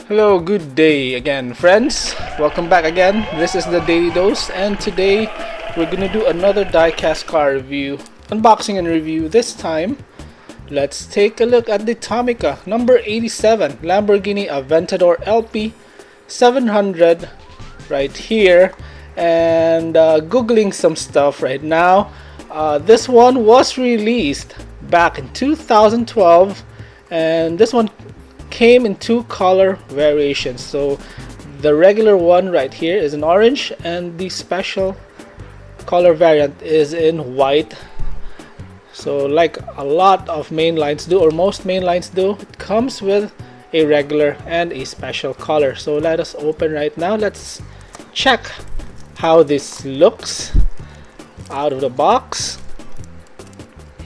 Hello, good day again, friends. Welcome back again. This is the Daily Dose, and today we're gonna do another diecast car review, unboxing and review. This time, let's take a look at the Tomica number 87 Lamborghini Aventador LP700 right here, and googling some stuff right now. This one was released back in 2012, and this one came in two color variations. So the regular one right here is in orange, and the special color variant is in white. So like a lot of mainlines do, or most mainlines do, it comes with a regular and a special color. So let us open right now. Let's check how this looks out of the box.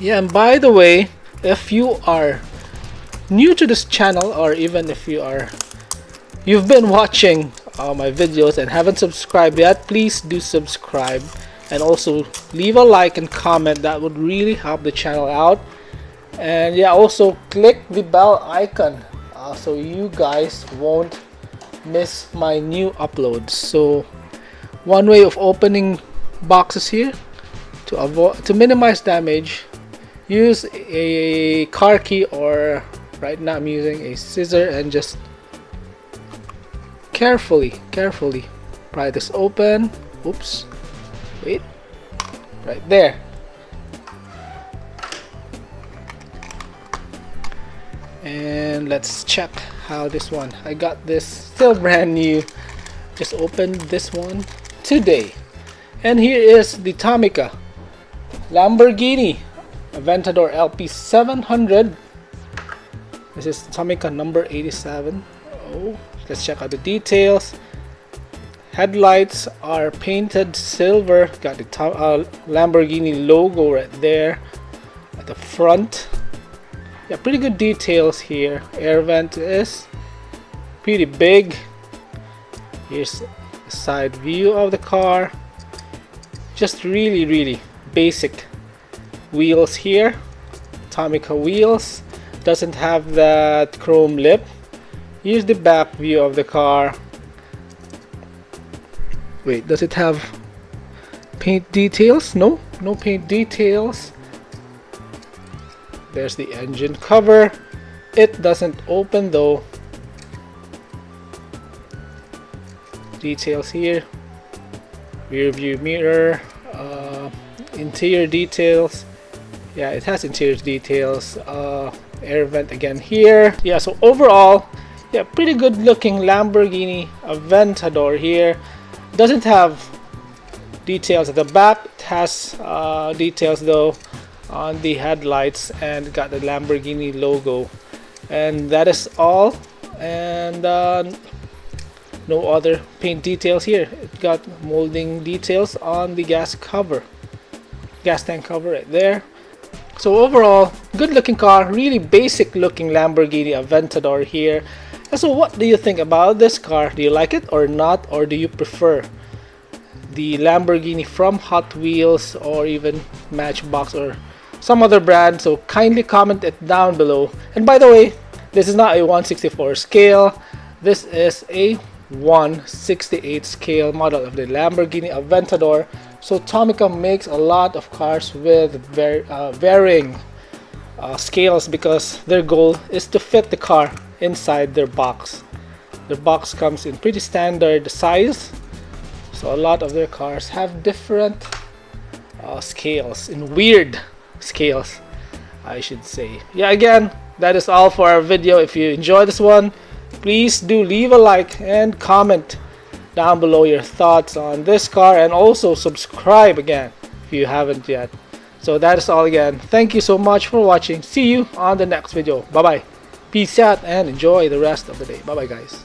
Yeah, and by the way, if you are new to this channel, or even if you've been watching my videos and haven't subscribed yet, please do subscribe, and also leave a like and comment. That would really help the channel out. And yeah, also click the bell icon so you guys won't miss my new uploads. So one way of opening boxes here, to minimize damage, use a car key, or right now I'm using a scissor, and just carefully pry this open. Oops, wait, right there. And let's check how this one, I got this still brand new, just opened this one today. And here is the Tomica Lamborghini Aventador LP700. This is Tomica number 87. Oh, let's check out the details. Headlights are painted silver. Got the Lamborghini logo right there at the front. Yeah, pretty good details here. Air vent is pretty big. Here's a side view of the car. Just really basic wheels here. Tomica wheels. Doesn't have that chrome lip. Here's the back view of the car. Wait, does it have paint details? No paint details. There's the engine cover. It doesn't open though. Details here. Rear view mirror. Interior details. Yeah, it has interior details. Air vent again here. Yeah, so overall, yeah, pretty good looking Lamborghini Aventador here. Doesn't have details at the back. It has details though on the headlights, and got the Lamborghini logo, and that is all. And no other paint details here. It got molding details on the gas tank cover right there. So overall, good looking car, really basic looking Lamborghini Aventador here. And so what do you think about this car? Do you like it or not? Or do you prefer the Lamborghini from Hot Wheels, or even Matchbox, or some other brand? So kindly comment it down below. And by the way, this is not a 1/64 scale. This is a 1/68 scale model of the Lamborghini Aventador. So Tomica makes a lot of cars with varying scales, because their goal is to fit the car inside their box. Their box comes in pretty standard size, so a lot of their cars have different scales, in weird scales, I should say. Yeah, again, that is all for our video. If you enjoyed this one, please do leave a like and comment down below your thoughts on this car, and also subscribe again if you haven't yet. So that is all again. Thank you so much for watching. See you on the next video. Bye bye. Peace out, and enjoy the rest of the day. Bye bye, guys.